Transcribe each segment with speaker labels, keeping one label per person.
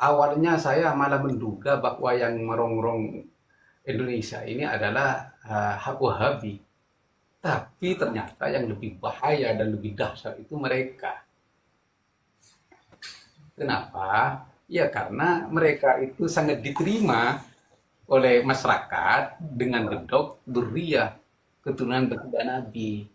Speaker 1: awalnya saya malah menduga bahwa yang merongrong Indonesia ini adalah Wahabi. Tapi ternyata yang lebih bahaya dan lebih dahsyat itu mereka. Kenapa? Ya karena mereka itu sangat diterima oleh masyarakat dengan gedok dzurriyyah, keturunan baginda Nabi.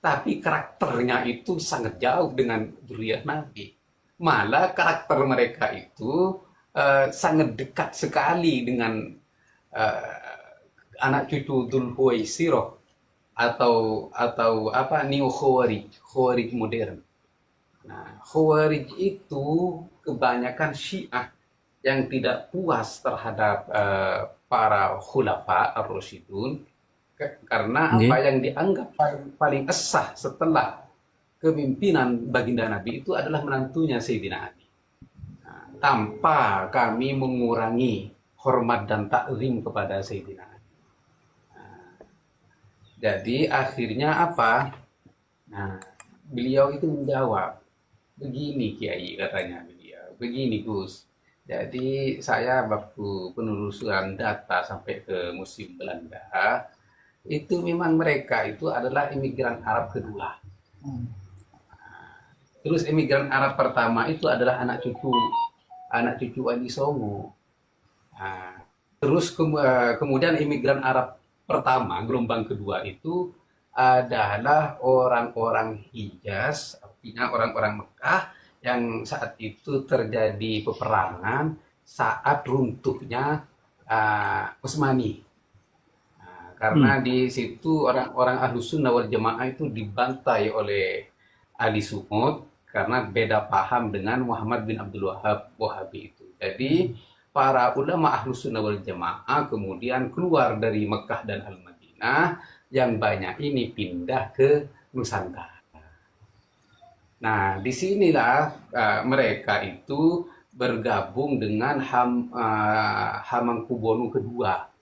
Speaker 1: Tapi karakternya itu sangat jauh dengan dzurriyyah Nabi. Malah karakter mereka itu sangat dekat sekali dengan eh, anak cucu Dzul Huwaisirah atau apa neo Khawarij modern. Nah, Khawarij itu kebanyakan Syiah yang tidak puas terhadap para khulafa ar-rasyidun karena apa
Speaker 2: Nggih.
Speaker 1: yang dianggap paling esah setelah kepemimpinan baginda Nabi itu adalah menantunya Sayyidina Ali. Nah, tanpa kami mengurangi hormat dan takzim kepada Sayyidina Ali. Jadi akhirnya apa? Nah, beliau itu menjawab, begini Kiai katanya beliau, begini Gus. Jadi saya waktu penelusuran data sampai ke Museum Belanda, itu memang mereka itu adalah imigran Arab kedua. Terus imigran Arab pertama itu adalah anak cucu Wali Songo. Nah, terus kemudian imigran Arab pertama gelombang kedua itu adalah orang-orang Hijaz, artinya orang-orang Mekah yang saat itu terjadi peperangan saat runtuhnya Utsmani.
Speaker 2: Hmm.
Speaker 1: Karena di situ orang-orang Ahlus Sunnah wal Jamaah itu dibantai oleh Ali Sumut karena beda paham dengan Muhammad bin Abdul Wahab Wahabi itu. Jadi para ulama Ahlus Sunnah wal Jamaah kemudian keluar dari Mekah dan Al-Madinah, yang banyak ini pindah ke Nusantara. Nah, disinilah mereka itu bergabung dengan Hamengkubuwono kedua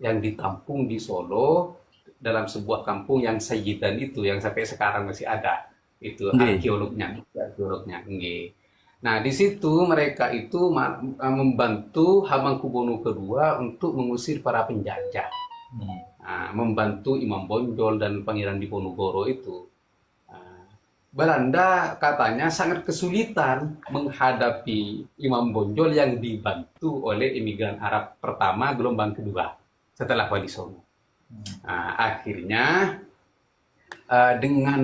Speaker 1: yang ditampung di Solo dalam sebuah kampung yang Sayyidan itu yang sampai sekarang masih ada. Itu
Speaker 2: Nggih.
Speaker 1: arkeolognya. Nggih. Nah, di situ mereka itu membantu Hamengkubuwono kedua untuk mengusir para penjajah. Nah, membantu Imam Bonjol dan Pangeran Diponegoro itu. Nah, Belanda katanya sangat kesulitan menghadapi Imam Bonjol yang dibantu oleh imigran Arab pertama gelombang kedua setelah Wali Songo. Nah, akhirnya dengan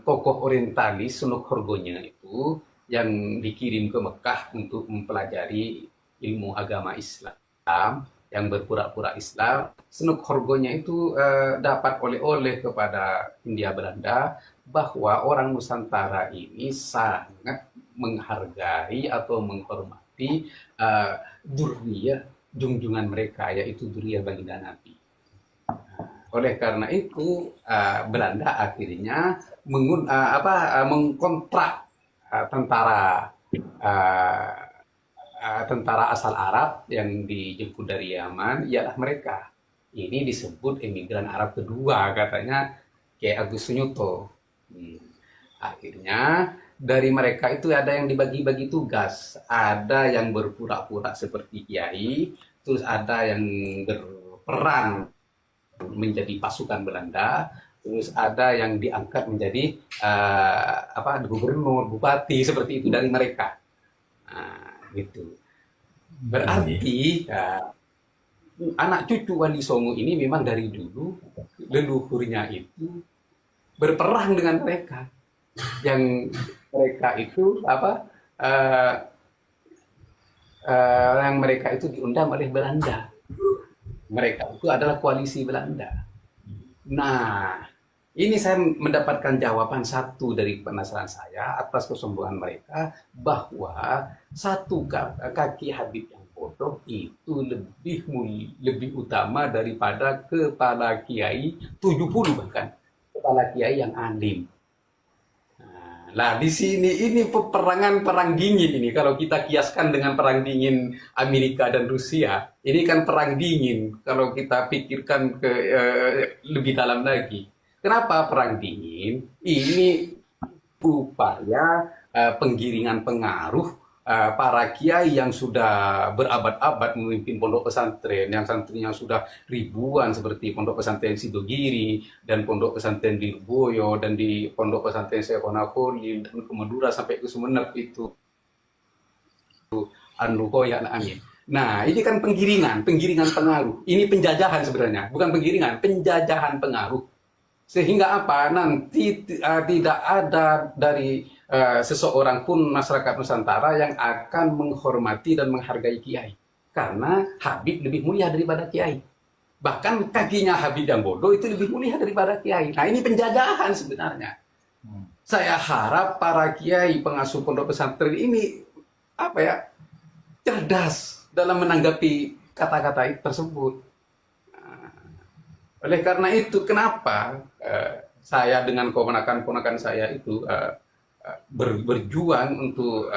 Speaker 1: tokoh orientalis Sunuk Horgonya itu yang dikirim ke Mekah untuk mempelajari ilmu agama Islam yang berpura-pura Islam, Sunuk Horgonya itu dapat oleh-oleh kepada Hindia Belanda bahwa orang Nusantara ini sangat menghargai atau menghormati dzurriyyah junjungan mereka, yaitu dzurriyyah baginda Nabi. Oleh karena itu, Belanda akhirnya mengkontrak tentara uh, tentara asal Arab yang dijemput dari Yaman, ialah mereka. Ini disebut imigran Arab kedua, katanya kayak Agus Sunyuto. Hmm. Akhirnya dari mereka itu ada yang dibagi-bagi tugas, ada yang berpura-pura seperti kiai, terus ada yang berperan menjadi pasukan Belanda, terus ada yang diangkat menjadi gubernur, bupati seperti itu dari mereka. Nah, gitu.
Speaker 2: Nggih.
Speaker 1: Berarti anak cucu Wali Songo ini memang dari dulu leluhurnya itu berperang dengan mereka. Yang mereka itu uh, yang mereka itu diundang oleh Belanda. Mereka itu adalah koalisi Belanda. Nah, ini saya mendapatkan jawaban satu dari penasaran saya atas kesombongan mereka bahwa satu kaki Habib yang bodoh itu lebih utama daripada kepala kiai 70 bahkan kepala kiai yang alim. Nah, di sini ini peperangan perang dingin ini. Kalau kita kiaskan dengan perang dingin Amerika dan Rusia, ini kan perang dingin. Kalau kita pikirkan ke lebih dalam lagi, kenapa perang dingin? Ini upaya penggiringan pengaruh para kiai yang sudah berabad-abad memimpin pondok pesantren, yang santrinya sudah ribuan seperti pondok pesantren Sidogiri dan pondok pesantren di Lirboyo dan di pondok pesantren Syekhona Kholil dan ke Madura sampai ke Sumeneb itu An-Nukoya Amin. Nah, ini kan penggiringan pengaruh. Ini penjajahan sebenarnya, bukan penggiringan, penjajahan pengaruh. Sehingga apa? Nanti tidak ada dari seseorang pun masyarakat Nusantara yang akan menghormati dan menghargai kiai. Karena Habib lebih mulia daripada kiai. Bahkan kakinya Habib yang bodoh itu lebih mulia daripada kiai. Nah, ini penjajahan sebenarnya. Saya harap para kiai pengasuh pondok pesantren ini cerdas dalam menanggapi kata-kata tersebut. Oleh karena itu, kenapa saya dengan keponakan-keponakan saya itu berjuang untuk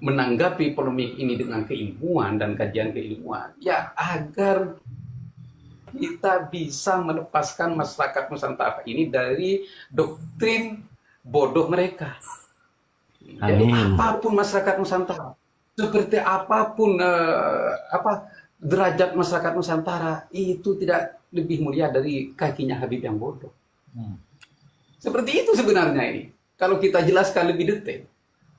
Speaker 1: menanggapi polemik ini dengan keilmuan dan kajian keilmuan, ya agar kita bisa melepaskan masyarakat Nusantara ini dari doktrin bodoh mereka. Jadi apapun masyarakat Nusantara, seperti apapun derajat masyarakat Nusantara, itu tidak lebih mulia dari kakinya Habib yang bodoh. Seperti itu sebenarnya ini. Kalau kita jelaskan lebih detail.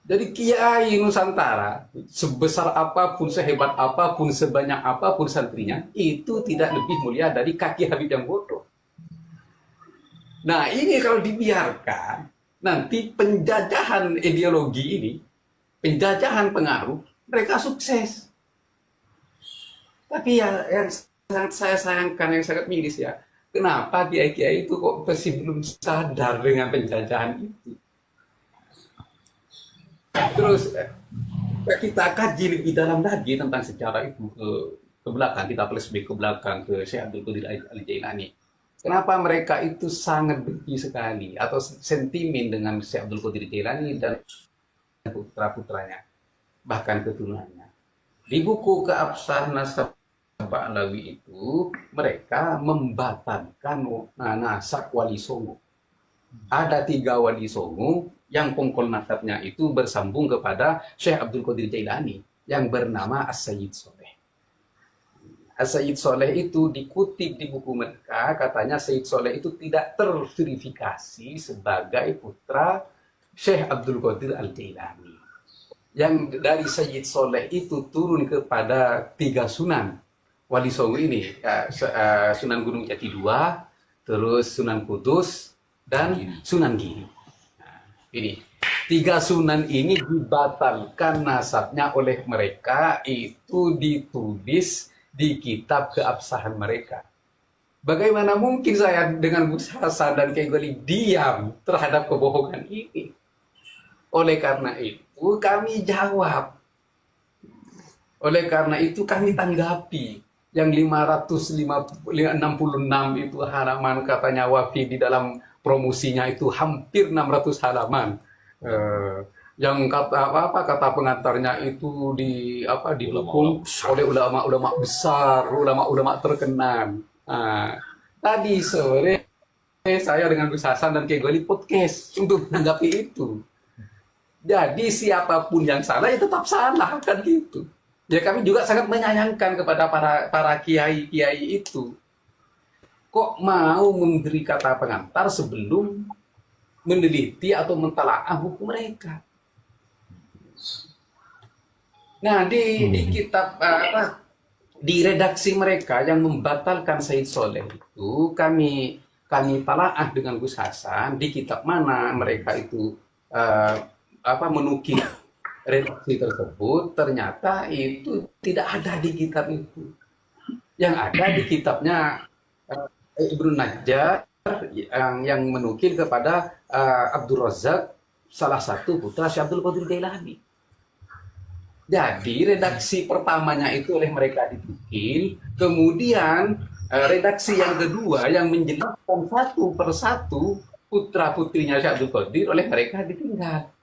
Speaker 1: Jadi kiai Nusantara, sebesar apapun, sehebat apapun, sebanyak apapun santrinya, itu tidak lebih mulia dari kaki Habib yang bodoh. Nah, ini kalau dibiarkan, nanti penjajahan ideologi ini, penjajahan pengaruh, mereka sukses. Tapi yang sangat saya sayangkan, yang sangat miris ya, kenapa kiai-kiai itu kok masih belum sadar dengan penjajahan itu. Terus kita kaji lebih dalam lagi tentang sejarah itu ke belakang, kita flashback ke belakang ke Syekh Abdul Qadir Al-Jailani. Kenapa mereka itu sangat benci sekali atau sentimen dengan Syekh Abdul Qadir Al-Jailani dan putra-putranya, bahkan keturunannya. Di buku Keabsahan Nasab Ba'lawi itu mereka membatalkan nasab Wali Songo. Ada 3 Wali Songo yang pongkol nasabnya itu bersambung kepada Syekh Abdul Qadir Jailani yang bernama As-Sayyid Soleh. As-Sayyid Soleh itu dikutip di buku mereka, katanya Sayyid Soleh itu tidak terverifikasi sebagai putra Syekh Abdul Qadir Al-Jailani. Yang dari Sayyid Soleh itu turun kepada 3 sunan Wali Songo ini, Sunan Gunung Jati II, terus Sunan Kudus, dan Sunan Giri. Ini 3 sunan ini dibatalkan nasabnya oleh mereka, itu ditulis di kitab keabsahan mereka. Bagaimana mungkin saya dengan Gus Hasan dan Kiai Ghali diam terhadap kebohongan ini? Oleh karena itu kami jawab. Oleh karena itu kami tanggapi. Yang 566 itu halaman katanya Wafi di dalam promosinya itu hampir 600 halaman. Yang kata pengantarnya itu didukung oleh ulama-ulama besar, ulama-ulama terkenal. Tadi sore saya dengan Gus Hasan dan Kiai Ghali podcast untuk menanggapi itu. Jadi siapapun yang salah ya tetap salah, kan gitu. Ya kami juga sangat menyayangkan kepada para kiai-kiai itu. Kok mau memberi kata pengantar sebelum meneliti atau mentalaah buku mereka. Nah, di kitab di redaksi mereka yang membatalkan Sayyid Soleh itu kami talaah dengan Gus Hasan di kitab mana mereka itu menukil redaksi tersebut, ternyata itu tidak ada di kitab itu. Yang ada di kitabnya Ibnu Najjar yang menukil kepada Abdul Razak, salah satu putra Syekh Abdul Qadir Jailani. Jadi redaksi pertamanya itu oleh mereka ditukil, kemudian redaksi yang kedua yang menjelaskan satu persatu putra-putrinya Syekh Abdul Qadir oleh mereka ditinggal.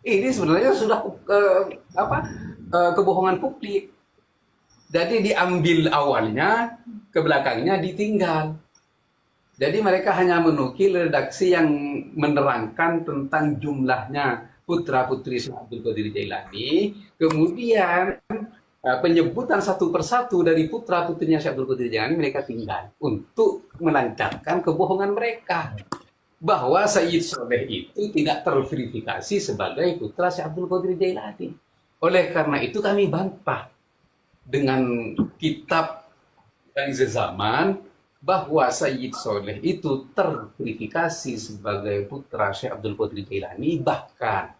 Speaker 1: Ini sebenarnya sudah kebohongan publik. Jadi diambil awalnya, ke belakangnya ditinggal. Jadi mereka hanya menukil redaksi yang menerangkan tentang jumlahnya putra putri Syekh Abdul Qadir Jailani, kemudian penyebutan satu persatu dari putra putrinya Syekh Abdul Qadir Jailani mereka tinggal untuk melancarkan kebohongan mereka bahwa Sayyid Soleh itu tidak terverifikasi sebagai putra Syekh Abdul Qadir Jailani. Oleh karena itu kami bantah dengan kitab yang sezaman bahwa Sayyid Soleh itu terverifikasi sebagai putra Syekh Abdul Qadir Jailani, bahkan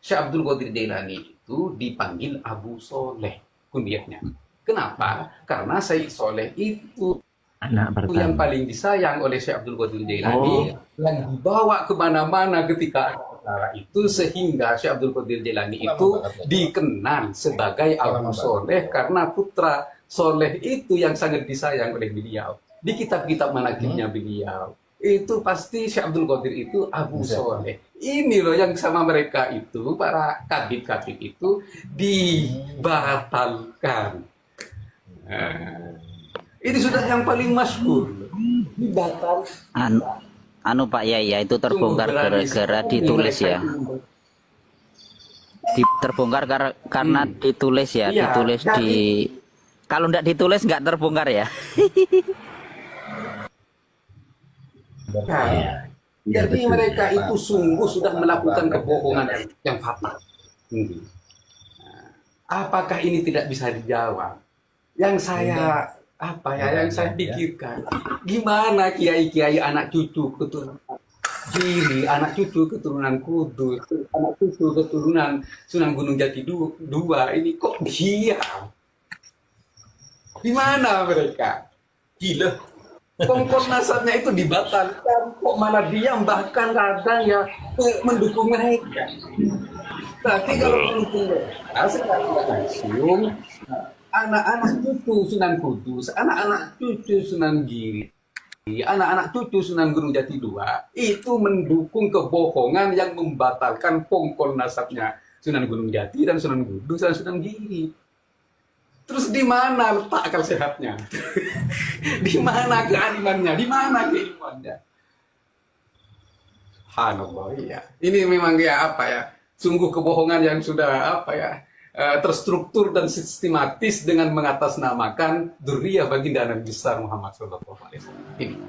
Speaker 1: Syekh Abdul Qadir Jailani itu dipanggil Abu Soleh kunyahnya. Kenapa? Karena Sayyid Soleh itu
Speaker 2: Anak pertama.
Speaker 1: yang paling disayang oleh Syekh Abdul Qadir Jailani, yang dibawa kemana-mana ketika ada acara itu, sehingga Syekh Abdul Qadir Jailani itu dikenal sebagai Abu Soleh karena putra Soleh itu yang sangat disayang oleh beliau. Di kitab-kitab manakibnya beliau itu pasti Syekh Abdul Qadir itu Abu Soleh. Ini loh yang sama mereka itu, para kabit-kabit itu dibatalkan. Ini sudah yang paling masyhur. Dibatal.
Speaker 3: Anu Pak ya itu terbongkar gara-gara ditulis ya. Terbongkar karena ditulis ya,
Speaker 1: Iya,
Speaker 3: ditulis di. Kalau nggak ditulis nggak terbongkar ya.
Speaker 1: Jadi mereka itu sungguh sudah melakukan kebohongan yang fatal. Apakah ini tidak bisa dijawab? Yang saya yang saya pikirkan, gimana kiai-kiai anak cucu keturunan Giri, anak cucu keturunan Kudus, anak cucu keturunan Sunan Gunung Jati dua ini kok diam? Di mana mereka? Gila. Pongkos nasabnya itu dibatalkan, kok malah diam, bahkan kadang ya mendukung mereka. Tapi kalau mendukung mereka, sekarang langsung anak-anak cucu Sunan Kudus, anak-anak cucu Sunan Giri, anak-anak cucu Sunan Gunung Jati II itu mendukung kebohongan yang membatalkan pongkol nasabnya Sunan Gunung Jati dan Sunan Kudus dan Sunan Giri. Terus di mana letak akal sehatnya? Di mana kealimannya? Di mana keilmuannya? Subhanallah ya. Ini memang ya apa ya? Sungguh kebohongan yang sudah apa ya? Terstruktur dan sistematis dengan mengatasnamakan dzurriyyah baginda Nabi besar Muhammad SAW. Ini.